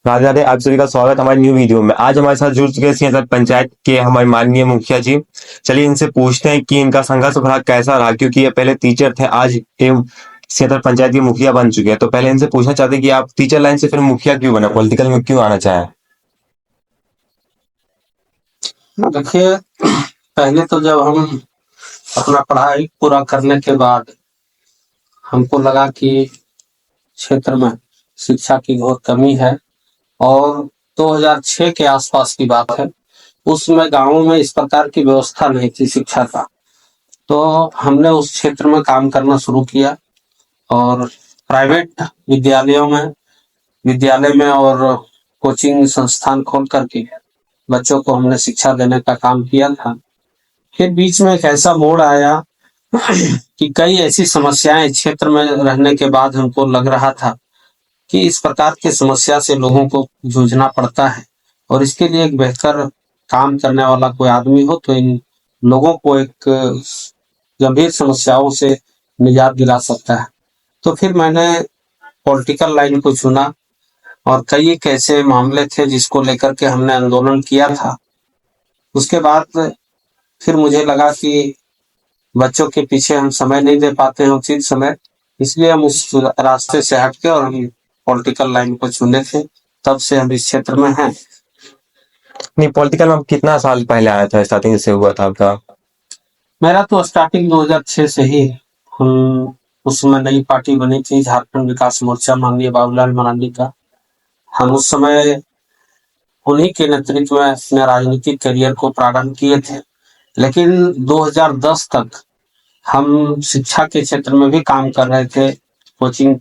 राधे राधे। आप सभी का स्वागत हमारे न्यू वीडियो में। आज हमारे साथ जुड़ चुके हैं सिंहदर पंचायत के हमारे माननीय मुखिया जी। चलिए इनसे पूछते हैं कि इनका संघर्ष भरा कैसा रहा, क्योंकि ये पहले टीचर थे, आज ये सिंहदर पंचायत के मुखिया बन चुके हैं। तो पहले इनसे पूछना चाहते हैं कि आप टीचर लाइन से फिर मुखिया क्यों बना, पॉलिटिकल में क्यों आना चाहे? देखिए, पहले तो जब हम अपना पढ़ाई पूरा करने के बाद हमको लगा कि क्षेत्र में शिक्षा की बहुत कमी है, और 2006 के आसपास की बात है। उस समय गाँवों में इस प्रकार की व्यवस्था नहीं थी शिक्षा का। तो हमने उस क्षेत्र में काम करना शुरू किया और प्राइवेट विद्यालय में और कोचिंग संस्थान खोल करके बच्चों को हमने शिक्षा देने का काम किया था। फिर बीच में एक ऐसा मोड़ आया कि कई ऐसी समस्याएं क्षेत्र में रहने के बाद हमको लग रहा था कि इस प्रकार की समस्या से लोगों को जूझना पड़ता है, और इसके लिए एक बेहतर काम करने वाला कोई आदमी हो तो इन लोगों को एक गंभीर समस्याओं से निजात दिला सकता है। तो फिर मैंने पॉलिटिकल लाइन को चुना, और कई एक ऐसे मामले थे जिसको लेकर के हमने आंदोलन किया था। उसके बाद फिर मुझे लगा कि बच्चों के पीछे हम समय नहीं दे पाते हैं उचित समय, इसलिए हम उस रास्ते से हट के और हम पॉलिटिकल लाइन को चुने थे। तब से हम इस क्षेत्र में हैं। नहीं, पॉलिटिकल में आप कितना साल पहले आया था, स्टार्टिंग से हुआ था आपका? मेरा तो स्टार्टिंग 2006 से ही। हम उस समय नई पार्टी बनी थी, झारखंड विकास मोर्चा, माननीय बाबूलाल मरांडी का। हम उस समय उन्हीं के नेतृत्व में अपने राजनीतिक करियर को प्रारंभ किए थे। लेकिन 2010 तक हम शिक्षा के क्षेत्र में भी काम कर रहे थे। कोचिंग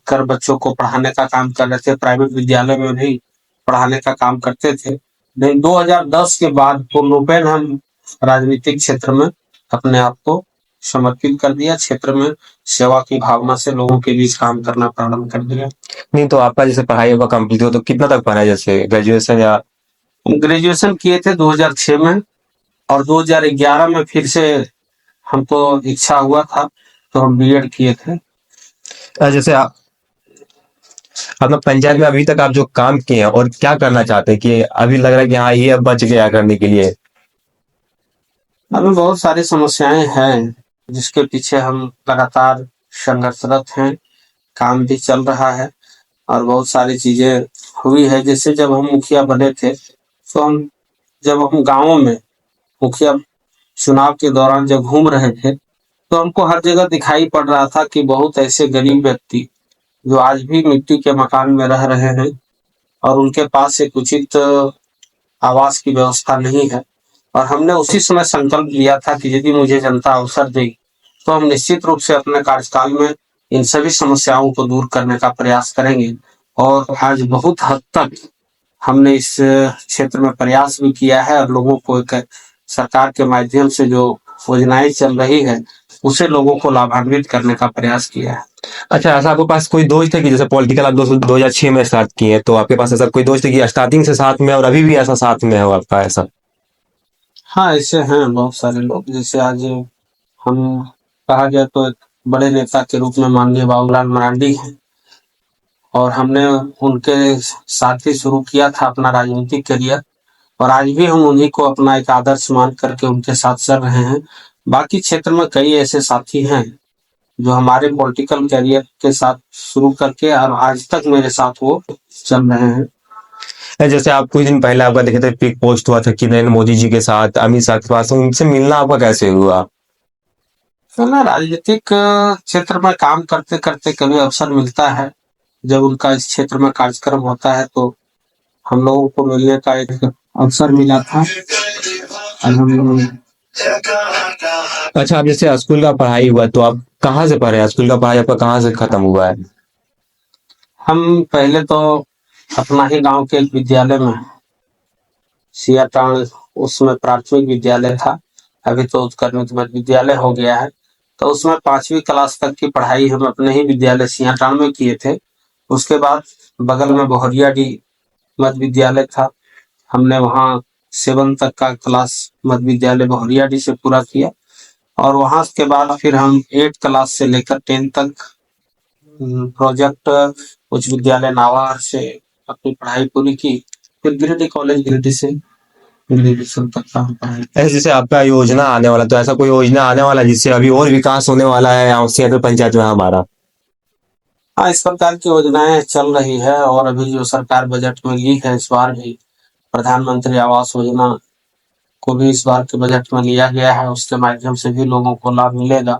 कर बच्चों को पढ़ाने का काम कर रहे थे, प्राइवेट विद्यालय में भी पढ़ाने का काम करते थे। लेकिन 2010 के बाद पूर्णरूपेण हम राजनीतिक क्षेत्र में अपने आप को समर्पित कर दिया। क्षेत्र में सेवा की भावना से लोगों के बीच काम करना प्रारंभ कर दिया। नहीं, तो आपका जैसे पढ़ाई होगा कंप्लीट हो तो कितना तक पढ़ा है, जैसे ग्रेजुएशन या? ग्रेजुएशन किए थे 2006 में, और 2011 में फिर से हमको इच्छा हुआ था तो हम बीएड किए थे। जैसे आप अपना पंचायत में अभी तक आप जो काम किए हैं और क्या करना चाहते हैं, कि अभी लग रहा है कि हाँ ये अब बच गया करने के लिए? अभी बहुत सारी समस्याएं हैं जिसके पीछे हम लगातार संघर्षरत हैं। काम भी चल रहा है और बहुत सारी चीजें हुई है। जैसे जब हम मुखिया बने थे तो जब हम गाँवों में मुखिया चुनाव के दौरान जब घूम रहे थे तो हमको हर जगह दिखाई पड़ रहा था कि बहुत ऐसे गरीब व्यक्ति जो आज भी मिट्टी के मकान में रह रहे हैं और उनके पास एक उचित आवास की व्यवस्था नहीं है। और हमने उसी समय संकल्प लिया था कि यदि मुझे जनता अवसर देगी तो हम निश्चित रूप से अपने कार्यकाल में इन सभी समस्याओं को दूर करने का प्रयास करेंगे। और आज बहुत हद तक हमने इस क्षेत्र में प्रयास भी किया है, और लोगों को एक सरकार के माध्यम से जो योजनाएं चल रही है उसे लोगों को लाभान्वित करने का प्रयास किया है। अच्छा, ऐसा आपके पास कोई दोस्त है कि जैसे पॉलिटिकल आप 2006 में स्टार्ट किए हैं, तो आपके पास ऐसा कोई दोस्त है कि स्टार्टिंग से साथ में और अभी भी ऐसा साथ में हो आपका ऐसा? हाँ, ऐसे हैं बहुत सारे लोग। जैसे आज हम कहा जाए तो एक बड़े नेता के रूप में माननीय बाबूलाल मरांडी हैं, और हमने उनके साथ ही शुरू किया था अपना राजनीतिक करियर, और आज भी हम उन्हीं को अपना एक आदर्श मान करके उनके साथ चल रहे हैं। बाकी क्षेत्र में कई ऐसे साथी हैं जो हमारे पॉलिटिकल करियर के साथ शुरू करके और आज तक मेरे साथ वो चल रहे हैं। जैसे आप कुछ दिन पहले आपका देखे थे पिक पोस्ट हुआ था कि नरेंद्र मोदी जी के साथ, अमित शाह के पास, उनसे मिलना आपका कैसे हुआ? तो ना, राजनीतिक क्षेत्र में काम करते करते कभी अवसर मिलता है, जब उनका इस क्षेत्र में कार्यक्रम होता है तो हम लोगों को मिलने का एक अवसर मिला था। अच्छा, आप जैसे स्कूल का पढ़ाई हुआ तो आप कहाँ से पढ़े? स्कूल का पढ़ाई आपका कहाँ से खत्म हुआ है? हम पहले तो अपना ही गांव के एक विद्यालय में, सियाटांड उसमें प्राथमिक विद्यालय था, अभी तो उत्कर्मित मध्य विद्यालय हो गया है। तो उसमें 5वीं क्लास तक की पढ़ाई हम अपने ही विद्यालय सियाटांड में किए थे। उसके बाद बगल में बोहरियाडी मध्य विद्यालय था, हमने वहाँ 7 तक का क्लास मध्य विद्यालय बोहरियाडी से पूरा किया। और वहां के बाद फिर हम 8 क्लास से लेकर 10 तक प्रोजेक्ट उच्च विद्यालय नावार से अपनी पढ़ाई पूरी की, फिर गिरिडीह कॉलेज गिरिडीह से ग्रेजुएशन तक का हम पढ़ाई। ऐसे जैसे आपका योजना आने वाला, तो ऐसा कोई योजना आने वाला है जिससे अभी और विकास होने वाला है यहाँ सेहतर पंचायत में हमारा? हाँ, इस प्रकार की योजनाएं चल रही है और अभी जो सरकार बजट में ली है इस बार भी प्रधानमंत्री आवास योजना को भी इस बार के बजट में लिया गया है, उसके माध्यम से भी लोगों को लाभ मिलेगा।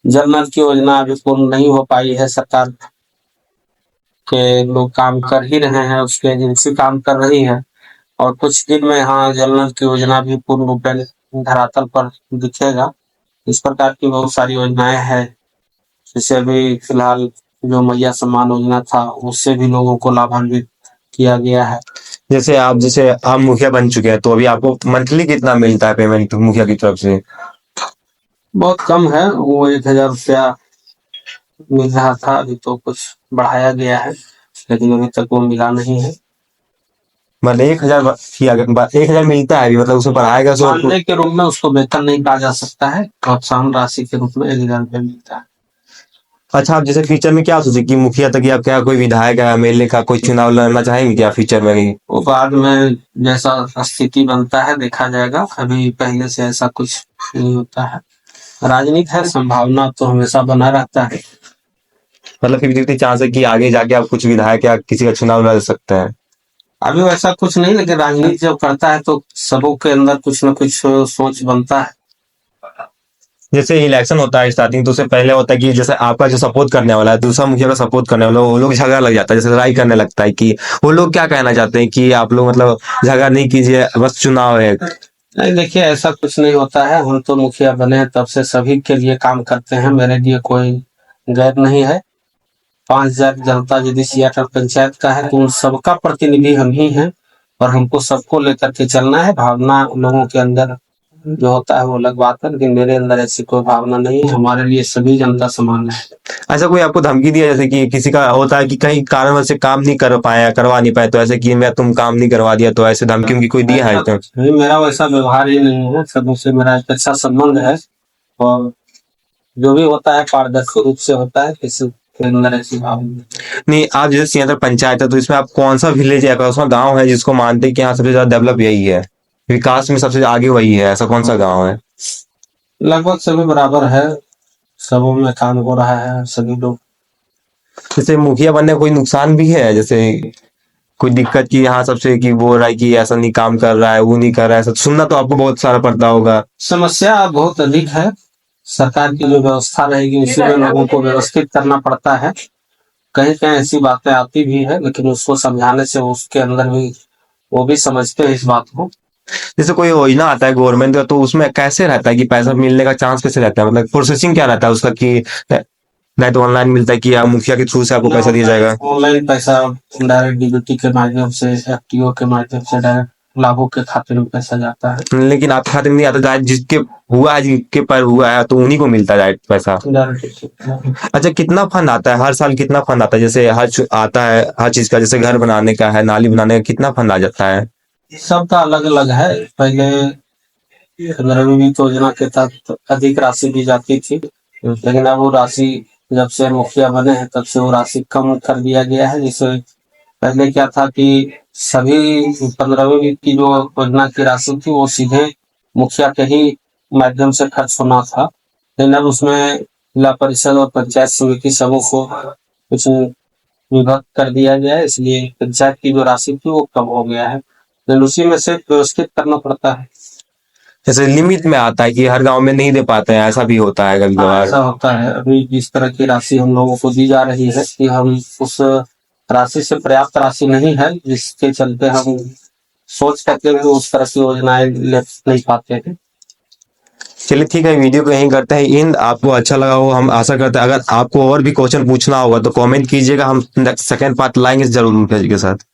जल नल की योजना अभी पूर्ण नहीं हो पाई है, सरकार के लोग काम कर ही रहे हैं, उसकी एजेंसी काम कर रही है और कुछ दिन में हाँ जल नल की योजना भी पूर्ण रूप में धरातल पर दिखेगा। इस प्रकार की बहुत सारी योजनाएं हैं, जैसे अभी फिलहाल जो मैया सम्मान योजना था उससे भी लोगों को लाभान्वित किया गया है। जैसे आप मुखिया बन चुके हैं, तो अभी आपको मंथली कितना मिलता है पेमेंट मुखिया की तरफ से? बहुत कम है, वो 1000 रुपया मिल रहा था, अभी तो कुछ बढ़ाया गया है लेकिन अभी तक वो मिला नहीं है। मतलब 1,000 मिलता है अभी, मतलब उसमें बढ़ाएगा सो मानदेय के रूप में उसको वेतन नहीं कहा जा सकता है, प्रोत्साहन राशि के रूप में 1000 रुपया मिलता है। अच्छा, आप जैसे फ्यूचर में क्या सोचे कि मुखिया तक या क्या कोई विधायक या एमएलए का कोई चुनाव लड़ना चाहेंगे क्या फ्यूचर में ही? वो बाद में जैसा स्थिति बनता है देखा जाएगा, अभी पहले से ऐसा कुछ नहीं होता है। राजनीति है, संभावना तो हमेशा बना रहता है। मतलब 50-50 चांस है कि आगे जाके आप कुछ विधायक या किसी का चुनाव लड़ सकते हैं? अभी वैसा कुछ नहीं, लेकिन राजनीति जब करता है तो सबों के अंदर कुछ न कुछ सोच बनता है। जैसे इलेक्शन होता है स्टार्टिंग, तो उससे पहले होता है कि जैसे आपका जो सपोर्ट करने वाला है, दूसरा मुखिया का सपोर्ट करने वाला, वो लोग झगड़ा लग जाता है, जैसे लड़ाई करने लगता है कि वो लोग क्या कहना चाहते हैं कि आप लोग मतलब झगड़ा नहीं कीजिए, बस चुनाव है। नहीं देखिए, ऐसा कुछ नहीं होता है, हम तो मुखिया बने तब से सभी के लिए काम करते हैं, मेरे लिए कोई गैर नहीं है। 5000 जनता यदि सियाटल पंचायत का है तो उन सबका प्रतिनिधि हम ही हैं और हमको सबको लेकर के चलना है। भावना लोगों के अंदर जो होता है वो अलग बात है, लेकिन मेरे अंदर ऐसी कोई भावना नहीं है, हमारे लिए सभी जनता समान है। ऐसा कोई आपको धमकी दिया, जैसे कि किसी का होता है कि कहीं कारणवश से काम नहीं कर पाया, करवा नहीं पाए, तो ऐसे कि मैं तुम काम नहीं करवा दिया, तो ऐसे धमकी उनकी कोई दिया है? तो नहीं, मेरा वैसा व्यवहार ही नहीं है, सबों से मेरा एक अच्छा संबंध है और जो भी होता है पारदर्शी रूप से होता है, किसी के अंदर ऐसी भावना नहीं। आप जैसे सिंहदर पंचायत है, तो इसमें आप कौन सा विलेज है, कौन सा गाँव है जिसको मानते हैं कि यहाँ सबसे ज्यादा डेवलप यही है, विकास में सबसे आगे वही है, ऐसा कौन सा गाँव है? लगभग सभी बराबर है, सबों में काम हो रहा है, सभी लोग। जैसे मुखिया बनने का कोई नुकसान भी है, जैसे कोई दिक्कत की यहाँ सबसे कि वो रहा है कि ऐसा नहीं काम कर रहा है, वो नहीं कर रहा है, ऐसा सुनना तो आपको बहुत सारा पड़ता होगा। समस्या बहुत अधिक है, सरकार की जो व्यवस्था रहेगी उसी में लोगों को व्यवस्थित करना पड़ता है। कहीं कहीं ऐसी बातें आती भी है, लेकिन उसको समझाने से उसके अंदर भी वो भी समझते हैं इस बात को। जैसे कोई योजना आता है गवर्नमेंट का, तो उसमें कैसे रहता है कि पैसा मिलने का चांस कैसे रहता है, मतलब प्रोसेसिंग क्या रहता है उसका कि नहीं तो ऑनलाइन मिलता है कि आप मुखिया के थ्रू से आपको पैसा दिया जाएगा? ऑनलाइन पैसा डायरेक्ट डीबीटी के माध्यम से, एफटीओ के माध्यम से डायरेक्ट लाभों के खाते में पैसा जाता है। लेकिन आपके खाते में नहीं आता, डायरेक्ट जिसके हुआ है, जिसके पर हुआ है, तो उन्हीं को मिलता है डायरेक्ट पैसा। डायरेक्ट अच्छा, कितना फंड आता है हर साल, कितना फंड आता है? जैसे आता है हर चीज का, जैसे घर बनाने का है, नाली बनाने का, कितना फंड आ जाता है? सबका अलग अलग है। पहले 15वीं योजना के तहत अधिक राशि दी जाती थी, लेकिन अब वो राशि जब से मुखिया बने हैं तब से वो राशि कम कर दिया गया है। जैसे पहले क्या था कि सभी 15वीं की जो योजना की राशि थी वो सीधे मुखिया के ही माध्यम से खर्च होना था, लेकिन अब उसमें जिला परिषद और पंचायत समिति सबों को कुछ विभक्त कर दिया गया है, इसलिए पंचायत की जो राशि थी वो कम हो गया है, लेकिन उसी में से व्यवस्थित करना पड़ता है। जैसे लिमिट में आता है कि हर गांव में नहीं दे पाते हैं, ऐसा भी होता है कभी कभार? ऐसा होता है, अभी जिस तरह की राशि हम लोगों को दी जा रही है कि हम उस राशि से पर्याप्त राशि नहीं है, जिसके चलते हम सोच करके भी उस तरह की योजनाएं ले नहीं पाते हैं। चलिए ठीक है, वीडियो को यहीं करते हैं इन। आपको अच्छा लगा हो, हम आशा करते हैं। अगर आपको और भी क्वेश्चन पूछना होगा तो कमेंट कीजिएगा, हम सेकंड पार्ट लाएंगे जरूर मुखिया जी के साथ।